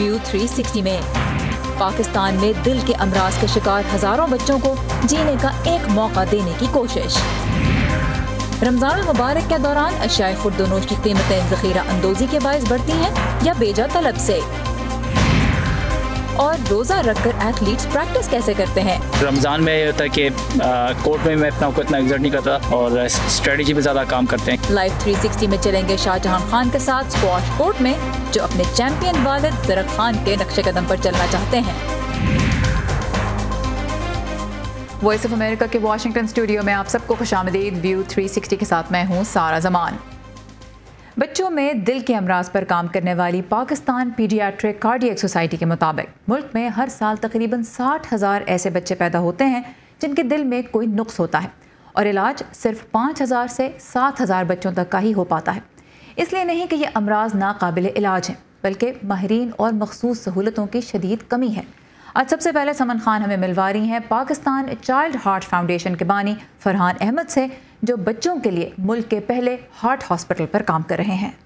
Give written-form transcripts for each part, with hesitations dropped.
View 360 में। पाकिस्तान में दिल के अमराज के शिकार हजारों बच्चों को जीने का एक मौका देने की कोशिश। रमजान मुबारक के दौरान अशियाए खुर्दोनोश की कीमतें ज़ख़ीरा अंदोज़ी के बायस बढ़ती हैं या बेजा तलब से? और रोज़ा रखकर एथलीट्स प्रैक्टिस कैसे करते हैं? रमज़ान में ये होता है कि कोर्ट में मैं अपना को इतना एग्जर्ट नहीं करता और स्ट्रेटजी पे ज़्यादा काम करते हैं। लाइव 360 में चलेंगे शाहजहां खान के साथ स्क्वॉश कोर्ट में, जो अपने चैंपियन वालिद ज़रक खान के नक्शे कदम पर चलना चाहते हैं। वॉइस ऑफ अमेरिका के वाशिंगटन स्टूडियो में आप सबको खुशामदीद। व्यू 360 के साथ मैं हूँ सारा जमान। बच्चों में दिल के अमराज पर काम करने वाली पाकिस्तान पीडियाट्रिक कार्डियक सोसाइटी के मुताबिक मुल्क में हर साल तकरीबन 60,000 ऐसे बच्चे पैदा होते हैं जिनके दिल में कोई नुक्स होता है, और इलाज सिर्फ 5,000 से 7,000 बच्चों तक का ही हो पाता है। इसलिए नहीं कि ये अमराज नाकाबिल इलाज हैं, बल्कि माहिरीन और मखसूस सहूलतों की शदीद कमी है। आज सबसे पहले समन खान हमें मिलवा रही हैं पाकिस्तान चाइल्ड हार्ट फाउंडेशन के बानी फरहान अहमद से, जो बच्चों के लिए मुल्क के पहले हार्ट हॉस्पिटल पर काम कर रहे हैं।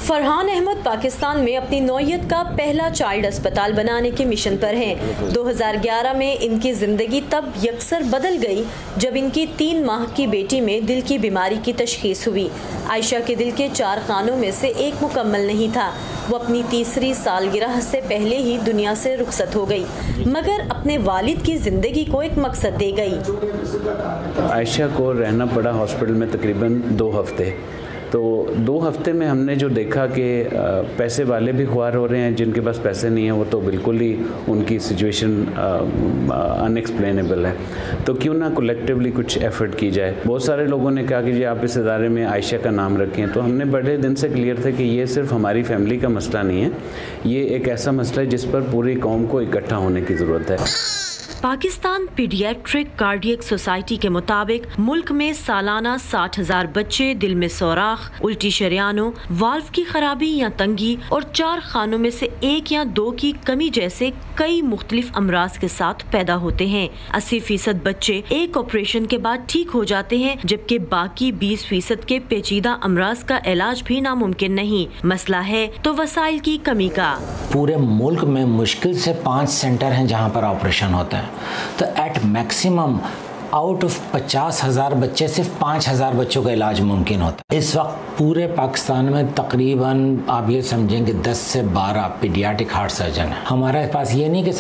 फरहान अहमद पाकिस्तान में अपनी नौयत का पहला चाइल्ड अस्पताल बनाने के मिशन पर हैं। 2011 में इनकी ज़िंदगी तब यकसर बदल गई जब इनकी 3 माह की बेटी में दिल की बीमारी की तशखीस हुई। आयशा के दिल के 4 खानों में से एक मुकम्मल नहीं था। वो अपनी तीसरी सालगिरह से पहले ही दुनिया से रुखसत हो गई, मगर अपने वालिद की ज़िंदगी को एक मकसद दे गई। आयशा को रहना पड़ा हॉस्पिटल में तकरीबन 2 हफ्ते। तो 2 हफ्ते में हमने जो देखा कि पैसे वाले भी ख्वार हो रहे हैं, जिनके पास पैसे नहीं हैं वो तो बिल्कुल ही उनकी सिचुएशन अनएक्सप्लेनेबल है। तो क्यों ना कलेक्टिवली कुछ एफर्ट की जाए। बहुत सारे लोगों ने कहा कि जी आप इस इदारे में आयशा का नाम रखें, तो हमने बड़े दिन से क्लियर थे कि ये सिर्फ हमारी फैमिली का मसला नहीं है, ये एक ऐसा मसला है जिस पर पूरी कौम को इकट्ठा होने की ज़रूरत है। पाकिस्तान पीडियाट्रिक कार्डियक सोसाइटी के मुताबिक मुल्क में सालाना 60,000 बच्चे दिल में सोराख, उल्टी शरियानों, वाल्व की खराबी या तंगी और 4 खानों में से 1 या 2 की कमी जैसे कई मुख्तलिफ अमराज के साथ पैदा होते हैं। 80% बच्चे एक ऑपरेशन के बाद ठीक हो जाते हैं, जबकि बाकी 20% के पेचीदा अमराज का इलाज भी नामुमकिन नहीं। मसला है तो वसाइल की कमी का। पूरे मुल्क में मुश्किल से 5 सेंटर हैं जहां पर ऑपरेशन होता है, तो एट मैक्सिमम आउट ऑफ 50,000 बच्चे सिर्फ 5,000 बच्चों का इलाज मुमकिन होता है। इस वक्त पूरे पाकिस्तान में तकरीबन आप ये समझेंगे 10 से 12 पीडियाट्रिक हार्ट सर्जन है। हमारे पास ये नहीं कि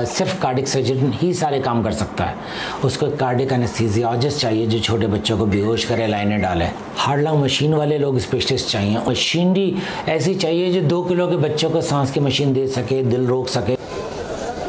सिर्फ कार्डियक सर्जन ही सारे काम कर सकता है, उसको कार्डियक एनेस्थीसियोलॉजिस्ट चाहिए जो छोटे बच्चों को बेहोश करे, लाइनें डाले। हार्ट लंग मशीन वाले लोग स्पेशलिस्ट चाहिए। मशीनरी ऐसी चाहिए जो 2 किलो के बच्चों को सांस की मशीन दे सके, दिल रोक सके।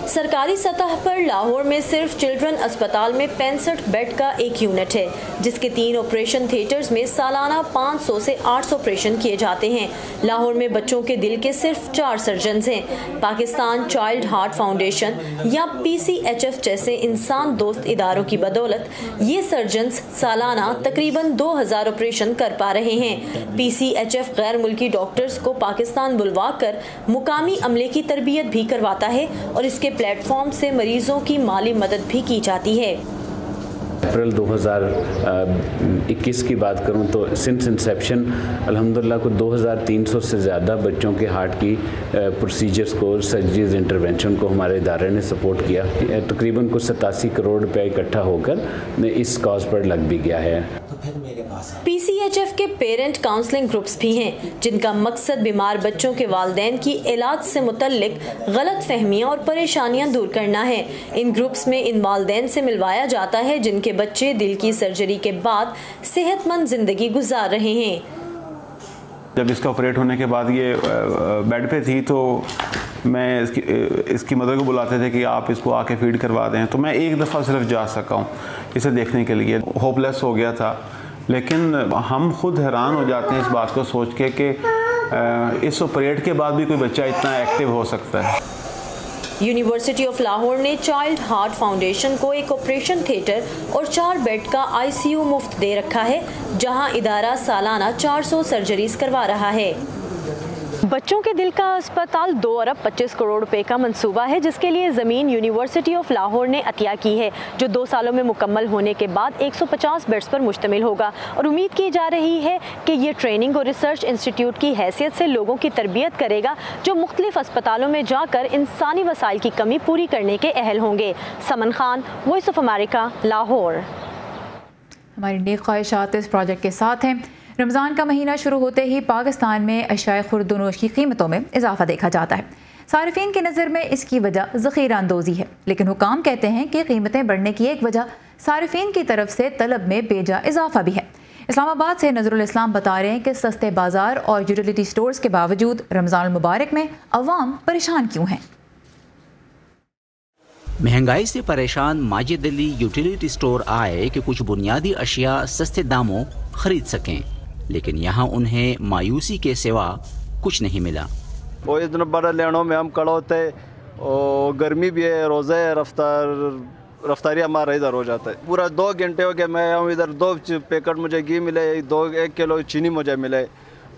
सरकारी सतह पर लाहौर में सिर्फ चिल्ड्रन अस्पताल में 65 बेड का एक यूनिट है, जिसके 3 ऑपरेशन थिएटर्स में सालाना 500 से 800 ऑपरेशन किए जाते हैं। लाहौर में बच्चों के दिल के सिर्फ 4 सर्जन्स हैं। पाकिस्तान चाइल्ड हार्ट फाउंडेशन या PCHF जैसे इंसान दोस्त इदारों की बदौलत ये सर्जन्स सालाना तकरीबन 2000 ऑपरेशन कर पा रहे हैं। PCHF गैर मुल्की डॉक्टर्स को पाकिस्तान बुलवा कर मुकामी अमले की तरबियत भी करवाता है और इसके प्लेटफॉर्म से मरीजों की माली मदद भी की जाती है। अप्रैल 2021 की बात करूं तो सिंस इंसेप्शन अल्हम्दुलिल्लाह को 2300 से ज़्यादा बच्चों के हार्ट की प्रोसीजर्स को, सर्जरीज, इंटरवेंशन को हमारे इदारे ने सपोर्ट किया। तकरीबन कुछ 87 करोड़ रुपया इकट्ठा होकर इस कॉज पर लग भी गया है। PCHF के पेरेंट काउंसलिंग ग्रुप्स भी हैं, जिनका मकसद बीमार बच्चों के वालिदैन की इलाज से मुतल्लिक गलत फहमियाँ और परेशानियाँ दूर करना है। इन ग्रुप्स में इन वालिदैन से मिलवाया जाता है जिनके बच्चे दिल की सर्जरी के बाद सेहतमंद जिंदगी गुजार रहे हैं। जब इसका ऑपरेट होने के बाद ये बेड पे थी तो मैं इसकी मदर को बुलाते थे कि आप इसको आके फीड करवा दें, तो मैं एक दफ़ा सिर्फ जा सका हूँ इसे देखने के लिए। होपलेस हो गया था, लेकिन हम खुद हैरान हो जाते हैं इस बात को सोच के कि इस ऑपरेट के बाद भी कोई बच्चा इतना एक्टिव हो सकता है। यूनिवर्सिटी ऑफ लाहौर ने चाइल्ड हार्ट फाउंडेशन को एक ऑपरेशन थिएटर और 4 बेड का ICU मुफ्त दे रखा है, जहां इदारा सालाना 400 सर्जरीज करवा रहा है। बच्चों के दिल का अस्पताल 2 अरब 25 करोड़ रुपए का मंसूबा है, जिसके लिए ज़मीन यूनिवर्सिटी ऑफ लाहौर ने अतिया की है, जो 2 सालों में मुकम्मल होने के बाद 150 बेड्स पर मुश्तमिल होगा। और उम्मीद की जा रही है कि ये ट्रेनिंग और रिसर्च इंस्टीट्यूट की हैसियत से लोगों की तरबियत करेगा, जो मुख्तलिफ अस्पतालों में जाकर इंसानी वसाइल की कमी पूरी करने के अहल होंगे। Saman Khan, voice of America, Lahore. हमारी नेक ख्वाहिशात इस प्रोजेक्ट के साथ हैं। रमज़ान का महीना शुरू होते ही पाकिस्तान में अशियाए खुर्दनोश की कीमतों में इजाफा देखा जाता है। सारिफीन की नज़र में इसकी वजह ज़ख़ीरा अंदोज़ी है, लेकिन हुकाम कहते हैं कि कीमतें बढ़ने की एक वजह सारिफीन की तरफ से तलब में बेजा इजाफा भी है। इस्लामाबाद से नज़रुल इस्लाम बता रहे हैं कि सस्ते बाजार और यूटिलिटी स्टोर्स के बावजूद रमज़ान मुबारक में अवाम परेशान क्यों हैं। महंगाई से परेशान माजिद अली यूटिलिटी स्टोर आए कि कुछ बुनियादी अशिया सस्ते दामों खरीद सकें, लेकिन यहाँ उन्हें मायूसी के सिवा कुछ नहीं मिला। वो इतना बड़ा लेनों में हम खड़े होते और गर्मी भी है, रोज़ा है, रफ्तारी हमारा इधर हो जाता है। पूरा 2 घंटे हो गए मैं हूँ इधर, 2 पैकेट मुझे घी मिले, 1 किलो चीनी मुझे मिले,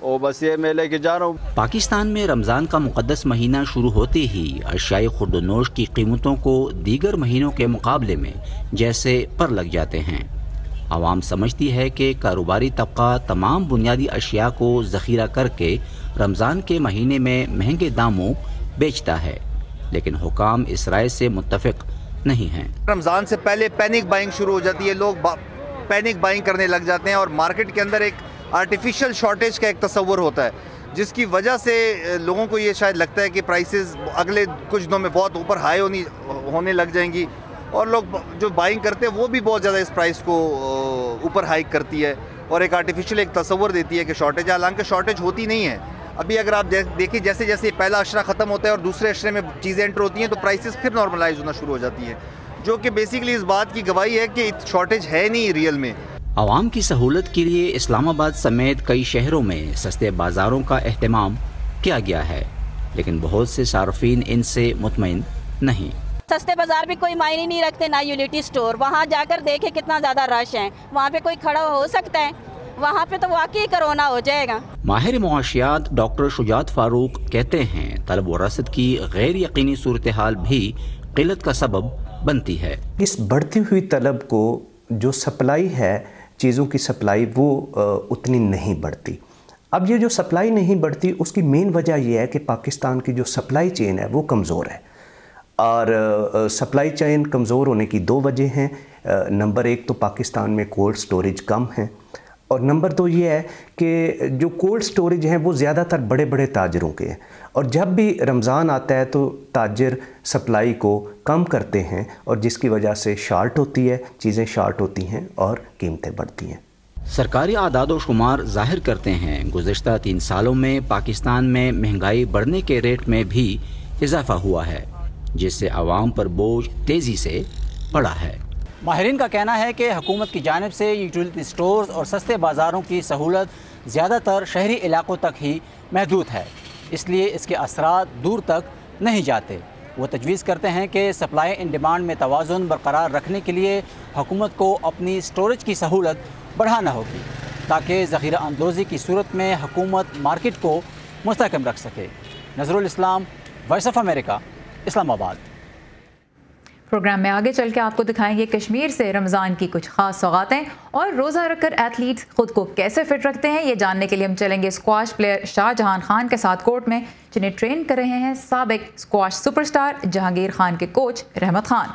और बस ये मैं लेके जा रहा हूँ। पाकिस्तान में रमज़ान का मुक़द्दस महीना शुरू होते ही अशियाई खुर्दनोश की कीमतों को दीगर महीनों के मुकाबले में जैसे पर लग जाते हैं। आवाम समझती है कि कारोबारी तबका तमाम बुनियादी अशिया को ज़ख़ीरा करके रमज़ान के महीने में महंगे दामों बेचता है, लेकिन हुकाम इस राय से मुत्तफ़िक़ नहीं हैं। रमज़ान से पहले पैनिक बाइंग शुरू हो जाती है, लोग पैनिक बाइंग करने लग जाते हैं और मार्केट के अंदर एक आर्टिफिशियल शॉर्टेज का एक तस्वर होता है, जिसकी वजह से लोगों को ये शायद लगता है कि प्राइसेस अगले कुछ दिनों में बहुत ऊपर हाई होने लग जाएंगी, और लोग जो बाइंग करते हैं वो भी बहुत ज़्यादा इस प्राइस को ऊपर हाइक करती है और एक आर्टिफिशियल एक तस्वर देती है कि शॉर्टेज, हालांकि शॉर्टेज होती नहीं है। अभी अगर आप देखिए जैसे जैसे पहला अशरा ख़त्म होता है और दूसरे अशरे में चीज़ें एंटर होती हैं तो प्राइसेस फिर नॉर्मलाइज होना शुरू हो जाती हैं, जो कि बेसिकली इस बात की गवाही है कि शॉर्टेज है नहीं रियल में। आवाम की सहूलत के लिए इस्लामाबाद समेत कई शहरों में सस्ते बाज़ारों का अहतमाम किया गया है, लेकिन बहुत से सार्फिन इनसे मुतमईन नहीं। सस्ते बाजार भी कोई मायने नहीं रखते, ना यूटिलिटी स्टोर। वहाँ जाकर देखे कितना ज़्यादा रश है, वहाँ पे कोई खड़ा हो सकता है? वहाँ पे तो वाकई कोरोना हो जाएगा। माहिर मुआशियात डॉक्टर शुजात फारूक कहते हैं तलब व रसद की गैर यकीनी सूरत हाल भी किल्लत का सबब बनती है। इस बढ़ती हुई तलब को जो सप्लाई है, चीज़ों की सप्लाई, वो उतनी नहीं बढ़ती। अब ये जो सप्लाई नहीं बढ़ती उसकी मेन वजह यह है कि पाकिस्तान की जो सप्लाई चेन है वो कमज़ोर है, और सप्लाई चेन कमज़ोर होने की 2 वजह हैं। नंबर 1 तो पाकिस्तान में कोल्ड स्टोरेज कम है, और नंबर 2 ये है कि जो कोल्ड स्टोरेज हैं वो ज़्यादातर बड़े बड़े ताजरों के हैं, और जब भी रमज़ान आता है तो ताजर सप्लाई को कम करते हैं, और जिसकी वजह से शार्ट होती है, चीज़ें शार्ट होती हैं और कीमतें बढ़ती हैं। सरकारी आदाद व शुमार जाहिर करते हैं गुज़िश्ता 3 सालों में पाकिस्तान में महंगाई बढ़ने के रेट में भी इजाफा हुआ है, जिससे आवाम पर बोझ तेज़ी से बढ़ा है। माहिरीन का कहना है कि हुकूमत की जानिब से यूटिलिटी स्टोर्स और सस्ते बाज़ारों की सहूलत ज़्यादातर शहरी इलाकों तक ही महदूद है, इसलिए इसके असरात दूर तक नहीं जाते। वो तजवीज़ करते हैं कि सप्लाई एंड डिमांड में तवाज़ुन बरकरार रखने के लिए हुकूमत को अपनी स्टोरेज की सहूलत बढ़ाना होगी, ताकि ज़ख़ीरा अंदोज़ी की सूरत में हुकूमत मार्केट को मुस्तहकम रख सके। Nazrul Islam, voice of America, Islamabad. Program में आगे चल के आपको दिखाएंगे कश्मीर से रमज़ान की कुछ खास सौगातें, और रोज़ा रखकर एथलीट्स खुद को कैसे फिट रखते हैं ये जानने के लिए हम चलेंगे स्क्वाश प्लेयर शाहजहान खान के साथ कोर्ट में, जिन्हें ट्रेन कर रहे हैं साबिक स्क्वाश सुपरस्टार जहांगीर खान के कोच रहमत खान।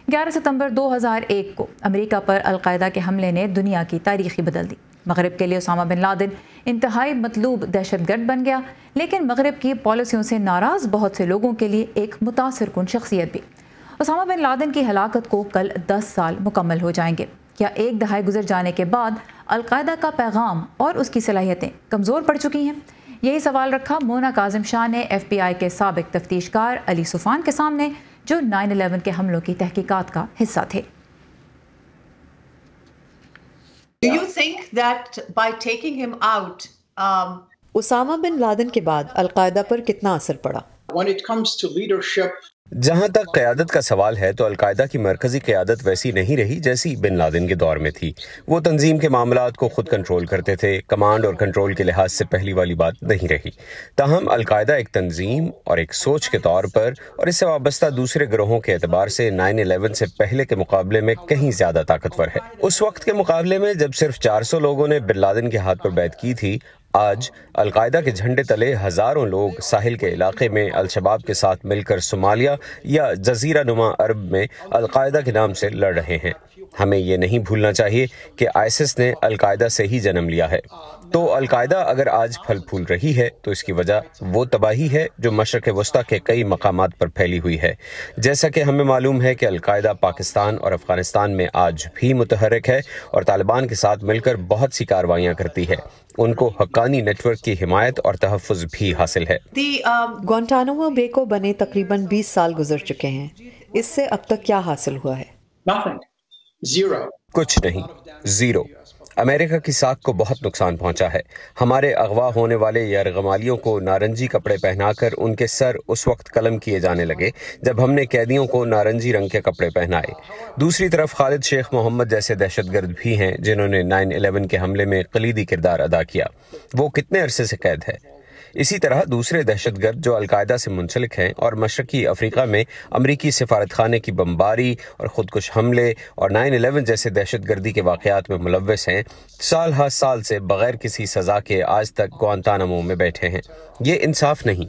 11 सितंबर 2001 को अमेरिका पर अलकायदा के हमले ने दुनिया की तारीख ही बदल दी। मगरब के लिए उसामा बिन लादेन इंतहाई मतलूब दहशतगर्द बन गया, लेकिन मगरब की पॉलिसियों से नाराज़ बहुत से लोगों के लिए एक मुतासिरकुन शख्सियत भी। उसामा बिन लादेन की हलाकत को कल 10 साल मुकम्मल हो जाएंगे। क्या एक दहाई गुजर जाने के बाद अलकायदा का पैगाम और उसकी सलाहियतें कमज़ोर पड़ चुकी हैं? यही सवाल रखा मोना काजिम शाह ने FBI के साबिक तफ्तीशकार अली सुफान के सामने, जो 9/11 के हमलों की तहकीकात का हिस्सा थे। Do you think that by taking him out, Osama bin Laden के बाद अलकायदा पर कितना असर पड़ा? When it comes to leadership, जहां तक क़यादत का सवाल है तो अलकायदा की मरकज़ी क़यादत वैसी नहीं रही जैसी बिन लादेन के दौर में थी। वो तंजीम के मामलात को खुद कंट्रोल करते थे, कमांड और कंट्रोल के लिहाज से पहली वाली बात नहीं रही। ताहम अलकायदा एक तंजीम और एक सोच के तौर पर और इससे वाबस्ता दूसरे ग्रोहों के एतबार से 9/11 से पहले के मुकाबले में कहीं ज़्यादा ताकतवर है। उस वक्त के मुकाबले में जब सिर्फ 400 लोगों ने बिन लादेन के हाथ पर बैत की थी, आज अलकायदा के झंडे तले हज़ारों लोग साहिल के इलाके में अल-शबाब के साथ मिलकर सोमालिया या जज़ीरा नुमा अरब में अलकायदा के नाम से लड़ रहे हैं। हमें ये नहीं भूलना चाहिए कि आईसिस ने अलकायदा से ही जन्म लिया है। तो अलकायदा अगर आज फल फूल रही है तो इसकी वजह वो तबाही है जो मशरक़ वस्ता के कई मकामात पर फैली हुई है। जैसा कि हमें मालूम है कि अलकायदा पाकिस्तान और अफ़गानिस्तान में आज भी मुतहर्रिक है और तालिबान के साथ मिलकर बहुत सी कार्रवाइयाँ करती है। उनको हक्कानी नेटवर्क की हिमायत और तहफ़्फ़ुज़ भी हासिल है। ग्वांटानामो बे को बने तकरीबन 20 साल गुजर चुके हैं। इससे अब तक क्या हासिल हुआ है? कुछ नहीं, ज़ीरो। अमेरिका की साख को बहुत नुकसान पहुंचा है। हमारे अगवा होने वाले यरगमालियों को नारंगी कपड़े पहनाकर उनके सर उस वक्त कलम किए जाने लगे जब हमने कैदियों को नारंगी रंग के कपड़े पहनाए। दूसरी तरफ खालिद शेख मोहम्मद जैसे दहशतगर्द भी हैं जिन्होंने 9/11 के हमले में कलीदी किरदार अदा किया। वो कितने अरसे से कैद है। इसी तरह दूसरे दहशतगर्द जो अलकायदा से मुंसलिक हैं और मशरकी अफ्रीका में अमरीकी सिफारतखाने की बमबारी और खुदकुश हमले और 9/11 जैसे दहशतगर्दी के वाक़यात में मुलव्वस हैं, साल हर साल से बग़ैर किसी सज़ा के आज तक ग्वांतानामो में बैठे हैं। ये इंसाफ नहीं।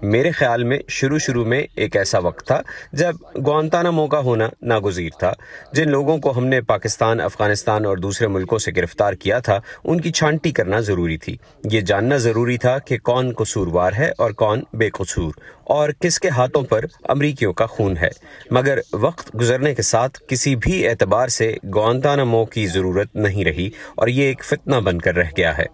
मेरे ख्याल में शुरू में एक ऐसा वक्त था जब ग्वांतानामो का होना नागुज़ीर था। जिन लोगों को हमने पाकिस्तान, अफगानिस्तान और दूसरे मुल्कों से गिरफ्तार किया था, उनकी छांटी करना ज़रूरी थी। ये जानना ज़रूरी था कि कौन कसूरवार है और कौन बेकसूर और किसके हाथों पर अमरीकियों का खून है। मगर वक्त गुजरने के साथ किसी भी एतबार से ग्वांतानामो की ज़रूरत नहीं रही और ये एक फितना बनकर रह गया है।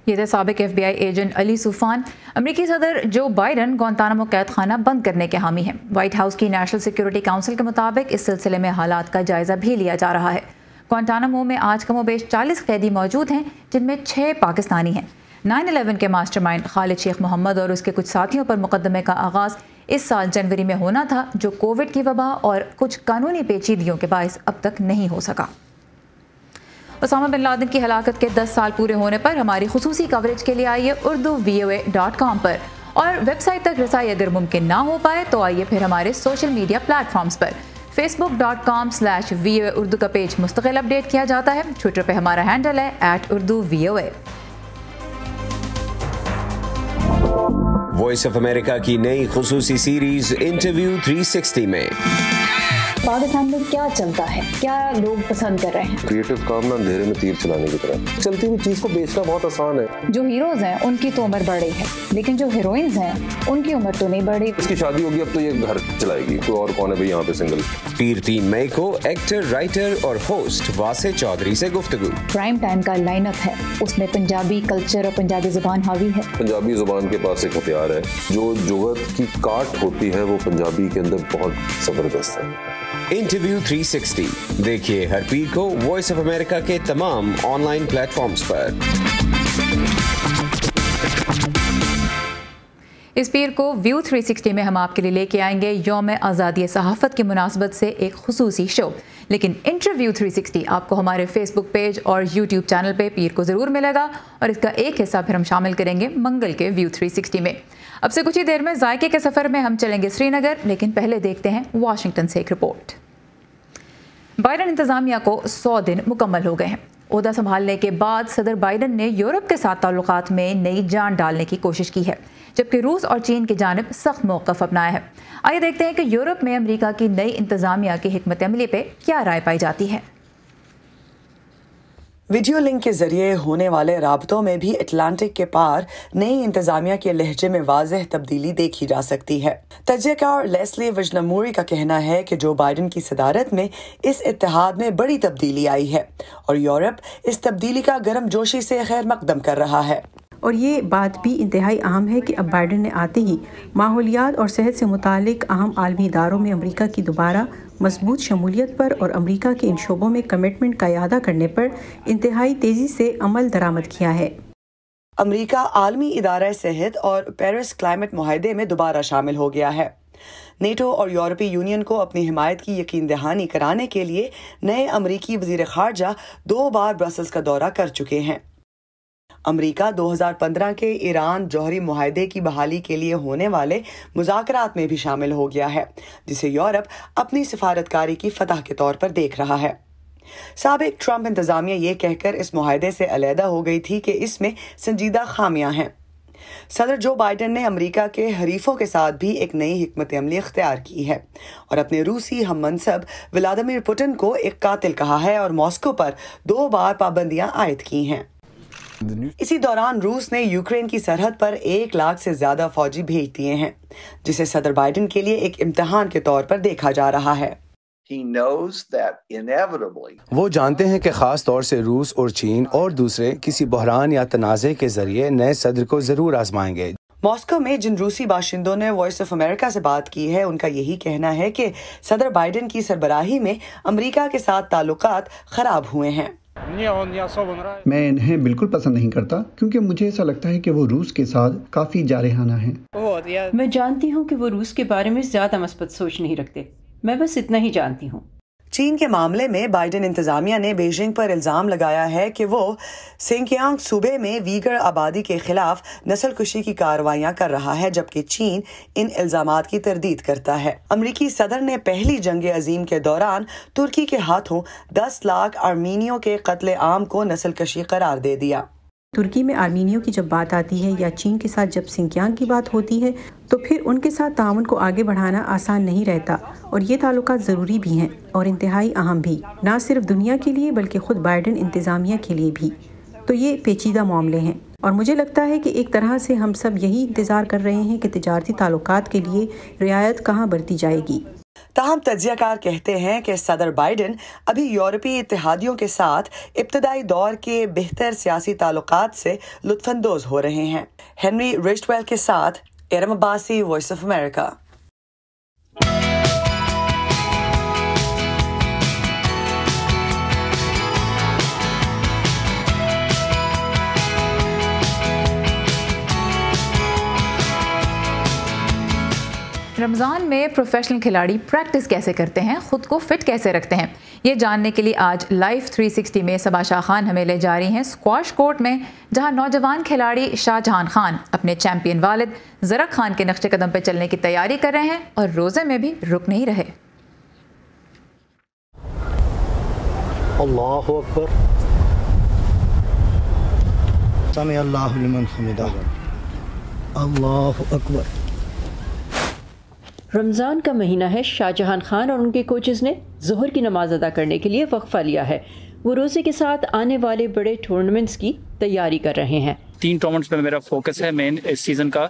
ये थे साबिक FBI एजेंट अली सूफान। अमरीकी सदर जो बाइडन ग्वांतानामो कैद खाना बंद करने के हामी हैं। वाइट हाउस की नेशनल सिक्योरिटी काउंसिल के मुताबिक इस सिलसिले में हालात का जायजा भी लिया जा रहा है। ग्वांतानामो में आज कमोबेश 40 कैदी मौजूद हैं जिनमें 6 पाकिस्तानी हैं। 9/11 के मास्टरमाइंड खालिद शेख मोहम्मद और उसके कुछ साथियों पर मुकदमे का आगाज़ इस साल जनवरी में होना था, जो कोविड की वबा और कुछ कानूनी पेचीदगियों के बायस अब तक नहीं हो सका। ओसामा बिन लादेन की हलाकत के 10 साल पूरे होने पर हमारी खुसूसी कवरेज के लिए आइए urduvoa.com पर, और वेबसाइट तक रसाई अगर मुमकिन ना हो पाए तो आइए फिर हमारे सोशल मीडिया प्लेटफॉर्म्स पर। facebook.com/VOA उर्दू का पेज मुस्तकिल अपडेट किया जाता है। ट्विटर पे हमारा हैंडल है @urduvoa। वॉइस ऑफ अमेरिका की नई खुसूसी सीरीज इंटरव्यू 360 में पाकिस्तान में क्या चलता है, क्या लोग पसंद कर रहे हैं। क्रिएटिव काम ना अंधेरे में तीर चलाने की तरह। चलती हुई चीज को बेचना बहुत आसान है। जो हीरोज हैं उनकी तो उम्र बढ़ रही है, लेकिन जो हीरोइंस हैं उनकी उम्र तो नहीं बढ़ी। इसकी शादी होगी अब तो ये घर चलाएगी, कोई और कौन है भाई यहाँ पे सिंगल। पीर 3 मई को एक्टर, राइटर और होस्ट वासे चौधरी से गुफ्तगू। प्राइम टाइम का लाइनअप है, उसमें पंजाबी कल्चर और पंजाबी जुबान हावी है। पंजाबी जुबान के पास एक हथियार है, जो जुगत की काट होती है वो पंजाबी के अंदर बहुत जबरदस्त है। इंटरव्यू 360 देखिए हर पीर को वॉइस ऑफ अमेरिका के तमाम ऑनलाइन प्लेटफॉर्म्स पर। इस पीर को व्यू 360 में हम आपके लिए लेके आएंगे यौम आज़ादी सहाफ़त की मुनासबत से एक खुसूसी शो। लेकिन इंटरव्यू 360 आपको हमारे फेसबुक पेज और यूट्यूब चैनल पे पीर को ज़रूर मिलेगा, और इसका एक हिस्सा फिर हम शामिल करेंगे मंगल के व्यू 360 में। अब से कुछ ही देर में जायके के सफ़र में हम चलेंगे श्रीनगर, लेकिन पहले देखते हैं वाशिंगटन से एक रिपोर्ट। बाइडन इंतज़ामिया को 100 दिन मुकम्मल हो गए हैं। ओहदा संभालने के बाद सदर बाइडन ने यूरोप के साथ ताल्लुकात में नई जान डालने की कोशिश की है, जबकि रूस और चीन की जानिब सख्त मौक़िफ़ अपनाया है। आइए देखते हैं कि यूरोप में अमेरिका की नई इंतज़ामिया की हिकमत अमली पे क्या राय पाई जाती है। वीडियो लिंक के जरिए होने वाले राबतों में भी अटलांटिक के पार नई इंतजामिया के लहजे में वाज़ेह तब्दीली देखी जा सकती है। तजज़ियाकार लेस्ली विजनमूरी का कहना है कि जो बाइडन की सदारत में इस इत्तेहाद में बड़ी तब्दीली आई है और यूरोप इस तब्दीली का गर्म जोशी से खैर मकदम कर रहा है। और ये बात भी इंतहाई अहम है कि अब बाइडन ने आते ही माहौलियात और सेहत से मुतालिक अहम आलमी इदारों में अमरीका की दोबारा मजबूत शमूलियत पर और अमरीका के इन शोबों में कमिटमेंट का इआदा करने पर इंतहाई तेज़ी से अमल दरामद किया है। امریکہ عالمی ادارہ صحت اور پیرس کلائمیٹ معاہدے میں دوبارہ شامل ہو گیا ہے۔ نیٹو اور یورپی یونین کو اپنی حمایت کی یقین دہانی کرانے کے لیے نئے امریکی وزیر خارجہ 2 بار برسلز کا دورہ کر چکے ہیں۔ امریکہ 2015 کے ایران جوہری معاہدے کی بحالی کے لیے ہونے والے مذاکرات میں بھی شامل ہو گیا ہے، جسے یورپ اپنی سفارتکاری کی فتح کے طور پر دیکھ رہا ہے۔ سابق ٹرمپ انتظامیہ یہ کہہ کر اس معاہدے سے علیحدہ ہو گئی تھی کہ اس میں سنجیدہ خامیاں ہیں۔ صدر جو بائیڈن نے امریکہ کے حریفوں کے ساتھ بھی ایک نئی حکمت عملی اختیار کی ہے اور اپنے روسی ہم منصب ولادیمیر پوٹن کو ایک قاتل کہا ہے اور ماسکو پر 2 بار پابندیاں عائد کی ہیں۔ اسی دوران روس نے یوکرین کی سرحد پر 1 لاکھ سے زیادہ فوجی بھیج دیے ہیں، جسے صدر بائیڈن کے لیے ایک امتحان کے طور پر دیکھا جا رہا ہے۔ وہ جانتے ہیں کہ خاص طور سے روس اور چین اور دوسرے کسی بحران یا تنازع کے ذریعے نئے صدر کو ضرور آزمائیں گے۔ ماسکو میں جن روسی باشندوں نے وائس آف امریکہ سے بات کی ہے، ان کا یہی کہنا ہے کہ صدر بائیڈن کی سربراہی میں امریکہ کے ساتھ تعلقات خراب ہوئے ہیں۔ میں انہیں بالکل پسند نہیں کرتا کیونکہ مجھے ایسا لگتا ہے کہ وہ روس کے ساتھ کافی جارحانہ ہیں۔ میں جانتی ہوں کہ وہ روس کے بارے میں زیادہ مثبت سوچ نہیں رکھتے، میں بس اتنا ہی جانتی ہوں۔ چین کے معاملے میں بائیڈن انتظامیہ نے بیجنگ پر الزام لگایا ہے کہ وہ سنکیانگ صوبے میں ویگر آبادی کے خلاف نسل کشی کی کارروائیاں کر رہا ہے، جبکہ چین ان الزامات کی تردید کرتا ہے۔ امریکی صدر نے پہلی جنگ عظیم کے دوران ترکی کے ہاتھوں 10 لاکھ آرمینیوں کے قتل عام کو نسل کشی قرار دے دیا۔ ترکی میں آرمینیوں کی جب بات آتی ہے یا چین کے ساتھ جب سنکیانگ کی بات ہوتی ہے تو پھر ان کے ساتھ تعاون کو آگے بڑھانا آسان نہیں رہتا، اور یہ تعلقات ضروری بھی ہیں اور انتہائی اہم بھی، نہ صرف دنیا کے لیے بلکہ خود بائیڈن انتظامیہ کے لیے بھی۔ تو یہ پیچیدہ معاملے ہیں اور مجھے لگتا ہے کہ ایک طرح سے ہم سب یہی انتظار کر رہے ہیں کہ تجارتی تعلقات کے لیے رعایت کہاں برتی جائے گی۔ تاہم تجزیہ کار کہتے ہیں کہ صدر بائیڈن ابھی یورپی اتحادیوں کے ساتھ ابتدائی دور کے بہتر سیاسی تعلقات سے لطف اندوز ہو رہے ہیں۔ ہنری ریچویل کے ساتھ Iram Abbasi, voice of America. Ramzan میں پروفیشنل کھلاڑی پریکٹس کیسے کرتے ہیں، خود کو فٹ کیسے رکھتے ہیں، یہ جاننے کے لیے آج لائف 360 میں صبا شاہ خان ہمیں لے جا رہی ہیں اسکواش کورٹ میں، جہاں نوجوان کھلاڑی شاہ جہان خان اپنے چیمپئن والد زرق خان کے نقش قدم پہ چلنے کی تیاری کر رہے ہیں اور روزے میں بھی رک نہیں رہے۔ اللہ اکبر، سمع اللہ لمن حمدہ، اللہ اکبر۔ رمضان کا مہینہ ہے، شاہ جہان خان اور ان کے کوچز نے ظہر کی نماز ادا کرنے کے لیے وقفہ لیا ہے۔ وہ روزے کے ساتھ آنے والے بڑے ٹورنامنٹس کی تیاری کر رہے ہیں۔ 3 ٹورنامنٹس میں میرا فوکس ہے مین اس سیزن کا،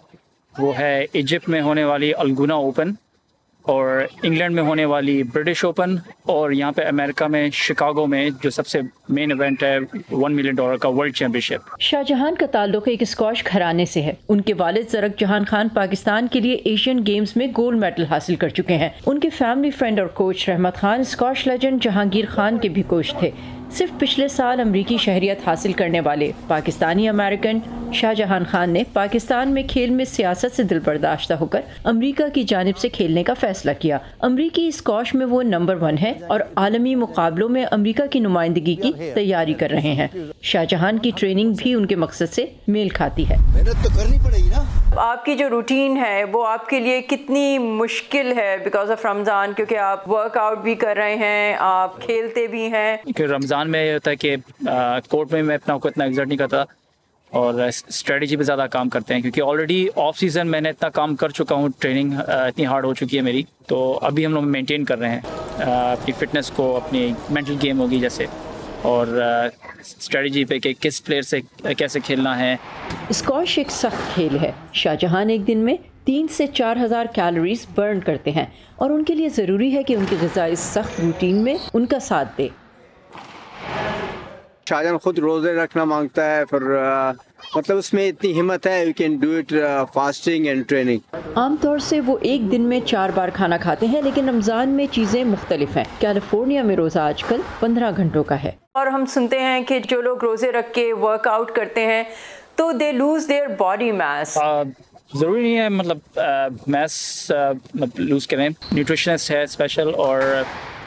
وہ ہے ایجپٹ میں ہونے والی الگونا اوپن اور انگلینڈ میں ہونے والی برٹش اوپن، اور یہاں پہ امریکہ میں شکاگو میں جو سب سے مین ایونٹ ہے $1 ملین کا ورلڈ چیمپئن شپ۔ شاہ جہان کا تعلق ایک اسکواش گھرانے سے ہے۔ ان کے والد زرق جہان خان پاکستان کے لیے ایشین گیمز میں گولڈ میڈل حاصل کر چکے ہیں۔ ان کے فیملی فرینڈ اور کوچ رحمت خان اسکواش لیجنڈ جہانگیر خان کے بھی کوچ تھے۔ صرف پچھلے سال امریکی شہریت حاصل کرنے والے پاکستانی امریکن شاہ جہان خان نے پاکستان میں کھیل میں سیاست سے دل برداشتہ ہو کر امریکہ کی جانب سے کھیلنے کا فیصلہ کیا۔ امریکی اسکواش میں وہ نمبر 1 ہے اور عالمی مقابلوں میں امریکہ کی نمائندگی کی تیاری کر رہے ہیں۔ شاہ جہان کی ٹریننگ بھی ان کے مقصد سے میل کھاتی ہے۔ محنت تو کرنی پڑے گی نا۔ آپ کی جو روٹین ہے وہ آپ کے لیے کتنی مشکل ہے بیکاز آف رمضان، کیونکہ آپ ورک آؤٹ بھی کر رہے ہیں، آپ کھیلتے بھی ہیں؟ کہ رمضان میں یہ ہوتا ہے کہ کورٹ میں اپنا کو اتنا ایگزرٹ نہیں کرتا اور اسٹریٹجی پہ زیادہ کام کرتے ہیں، کیونکہ آلریڈی آف سیزن میں نے اتنا کام کر چکا ہوں، ٹریننگ اتنی ہارڈ ہو چکی ہے میری، تو ابھی ہم لوگ مینٹین کر رہے ہیں اپنی فٹنس کو، اپنی مینٹل گیم ہوگی جیسے، اور اسٹریٹجی پہ کہ کس پلیئر سے کیسے کھیلنا ہے۔ اسکواش ایک سخت کھیل ہے۔ شاہ جہان ایک دن میں 3 سے 4,000 کیلوریز برن کرتے ہیں اور ان کے لیے ضروری ہے کہ ان کی غذا اس سخت روٹین میں ان کا ساتھ دے۔ شاہ جہان خود روزے رکھنا مانگتا ہے، پھر مطلب اس میں اتنی ہمت ہے، you can do it fasting and training. عام طور سے وہ ایک دن میں 4 بار کھانا کھاتے ہیں، لیکن رمضان میں چیزیں مختلف ہیں۔ کیلیفورنیا میں روزہ آج کل 15 گھنٹوں کا ہے۔ اور ہم سنتے ہیں کہ جو لوگ روزے رکھ کے ورک آؤٹ کرتے ہیں तो they lose their body mass. ज़रूरी नहीं है मतलब मैस लूज़ करें, न्यूट्रिशनिस्ट है स्पेशल और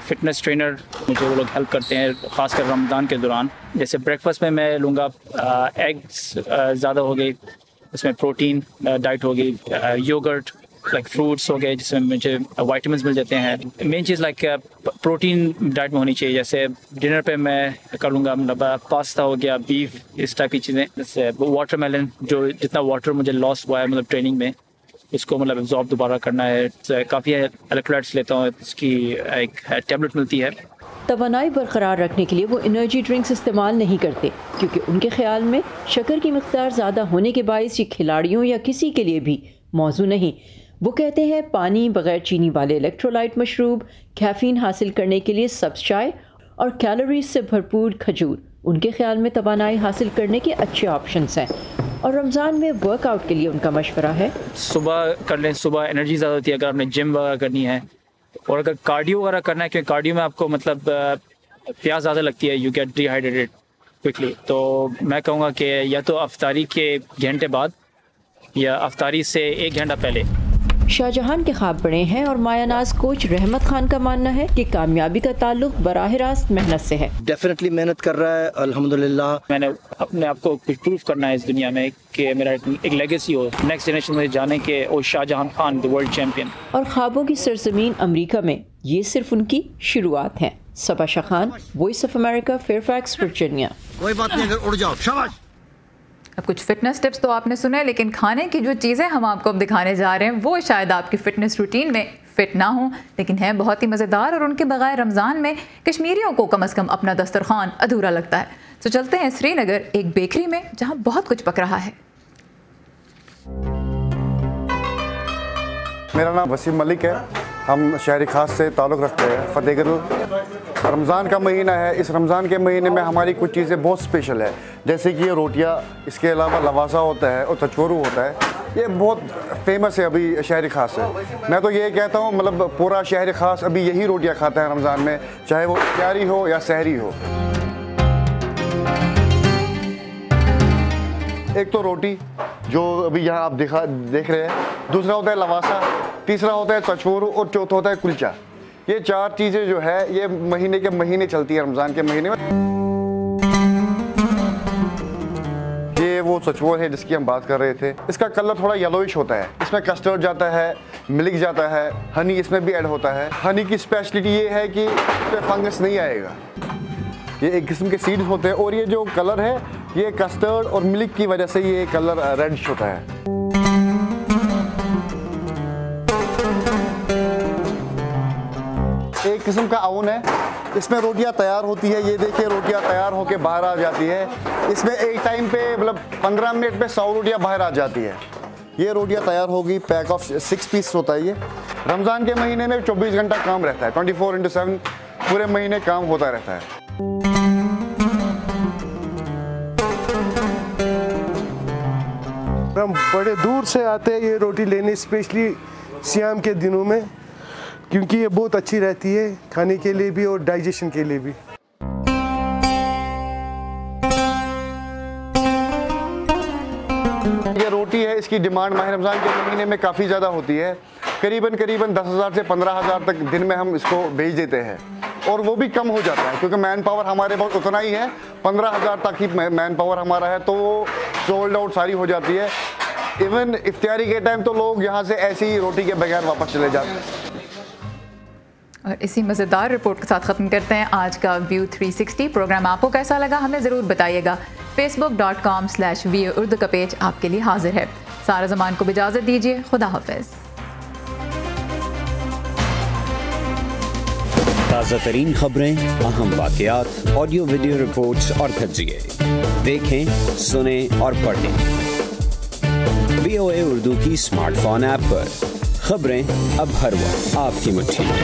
फिटनेस ट्रेनर मुझे वो लोग हेल्प करते हैं, ख़ासकर रमज़ान के दौरान। जैसे ब्रेकफास्ट में मैं लूँगा एग्स ज़्यादा हो गई, इसमें प्रोटीन डाइट हो गई, योगर्ट लाइक फ्रूट्स हो गए जिसमें मुझे वाइटामिन्स मिल जाते हैं। मेन चीज़ लाइक प्रोटीन डाइट में होनी चाहिए। जैसे डिनर पे मैं कर लूँगा मतलब पास्ता हो गया, बीफ, इस टाइप की चीज़ें। जैसे वाटरमेलन, जो जितना वाटर मुझे लॉस हुआ है मतलब ट्रेनिंग में, इसको मतलब एब्जॉर्ब दोबारा करना है। काफ़ी इलेक्ट्रोलाइट्स लेता हूँ, इसकी एक टैबलेट मिलती है। तवानाई बरकरार रखने के लिए वो एनर्जी ड्रिंक्स इस्तेमाल नहीं करते क्योंकि उनके ख्याल में शक्कर की मिक़दार ज़्यादा होने के बायस ये खिलाड़ियों या किसी के लिए भी मौजू नहीं। वो कहते हैं पानी, बगैर चीनी वाले इलेक्ट्रोलाइट मशरूब, कैफीन हासिल करने के लिए सब्ज़ चाय और कैलोरीज से भरपूर खजूर उनके ख्याल में तवानाई हासिल करने के अच्छे ऑप्शंस हैं। और रमज़ान में वर्कआउट के लिए उनका मशवरा है सुबह कर लें, सुबह एनर्जी ज़्यादा होती है अगर आपने जिम वगैरह करनी है। और अगर कार्डियो वगैरह करना है, क्योंकि कार्डियो में आपको मतलब प्यास ज़्यादा लगती है, यू गेट डिहाइड्रेटेड क्विकली, तो मैं कहूँगा कि या तो अफ्तारी के घंटे बाद या अफ्तारी से 1 घंटा पहले। शाहजहां के ख्वाब बड़े हैं और मायानाज कोच रहमत खान का मानना है कि कामयाबी का ताल्लुक बराह रास्त मेहनत से है। डेफिनेटली मेहनत कर रहा है अल्हम्दुलिल्लाह। मैंने अपने आप को कुछ प्रूफ करना है इस दुनिया में कि मेरा एक लेगेसी हो, नेक्स्ट जनरेशन में जाने के ओ Shahjahan Khan the world champion. और ख्वाबों की सरजमीन अमेरिका में ये सिर्फ उनकी शुरुआत है। Saba Shah Khan, voice of America, Fairfax, Virginia. कोई बात नहीं, अगर उड़ जाओ शाबाश। अब कुछ फिटनेस टिप्स तो आपने सुने, लेकिन खाने की जो चीज़ें हम आपको अब दिखाने जा रहे हैं वो शायद आपकी फ़िटनेस रूटीन में फ़िट ना हो, लेकिन हैं बहुत ही मज़ेदार और उनके बगैर रमज़ान में कश्मीरियों को कम से कम अपना दस्तरखान अधूरा लगता है। तो चलते हैं श्रीनगर एक बेकरी में जहां बहुत कुछ पक रहा है। मेरा नाम वसीम मलिक है, हम शहरी खास से ताल्लुक़ रखते हैं फतेहगढ़। रमज़ान का महीना है, इस रमज़ान के महीने में हमारी कुछ चीज़ें बहुत स्पेशल है, जैसे कि ये रोटियाँ, इसके अलावा लवासा होता है और चचोरू होता है, ये बहुत फेमस है अभी शहरी खास से। मैं तो ये कहता हूँ मतलब पूरा शहरी खास अभी यही रोटियाँ खाता है रमज़ान में, चाहे वो इफ्तारी हो या सहरी हो। एक तो रोटी जो अभी यहाँ आप देख रहे हैं, दूसरा होता है लवासा, तीसरा होता है चचोरू और चौथा होता है कुलचा। ये 4 चीज़ें जो है ये महीने के महीने चलती है रमज़ान के महीने में। ये वो चचोर है जिसकी हम बात कर रहे थे, इसका कलर थोड़ा येलोइश होता है, इसमें कस्टर्ड जाता है, मिल्क जाता है, हनी इसमें भी ऐड होता है। हनी की स्पेशलिटी ये है कि इसमें फंगस नहीं आएगा, ये एक किस्म के सीड्स होते हैं और ये जो कलर है ये कस्टर्ड और मिल्क की वजह से ये कलर रेडिश होता है। एक किस्म का अवन है, इसमें रोटियां तैयार होती है, ये देखिए रोटियां तैयार होके बाहर आ जाती है। इसमें एक टाइम पे मतलब 15 मिनट पे 100 रोटियां बाहर आ जाती है। ये रोटियां तैयार होगी, पैक ऑफ 6 पीस होता है। ये रमज़ान के महीने में 24 घंटा काम रहता है, 24/7 पूरे महीने काम होता रहता है। हम बड़े दूर से आते हैं ये रोटी लेने, स्पेशली सियाम के दिनों में, क्योंकि ये बहुत अच्छी रहती है खाने के लिए भी और डाइजेशन के लिए भी। ये रोटी है, इसकी डिमांड माह रमज़ान के महीने में काफ़ी ज़्यादा होती है, करीबन 10,000 से 15,000 तक दिन में हम इसको बेच देते हैं और वो भी कम हो जाता है क्योंकि मैन पावर हमारे पास उतना ही है, 15,000 तक ही मैन पावर हमारा है, तो वो सोल्ड आउट सारी हो जाती है। इवन इफ्तारी के टाइम तो लोग यहाँ से ऐसी ही रोटी के बगैर वापस चले जाते हैं। और इसी मज़ेदार रिपोर्ट के साथ ख़त्म करते हैं आज का व्यू 360 प्रोग्राम। आपको कैसा लगा हमें ज़रूर बताइएगा। facebook.com/view उर्दू का पेज आपके लिए हाजिर है। सारा ज़मान को इजाज़त दीजिए, खुदा हाफ़िज़। ताज़ा तरीन खबरें, अहम वाक़यात, ऑडियो वीडियो रिपोर्ट्स और तज्ज़िये देखें, सुनें और पढ़ें VOA उर्दू की स्मार्टफोन ऐप पर। खबरें अब हर वक्त आपकी मुट्ठी में।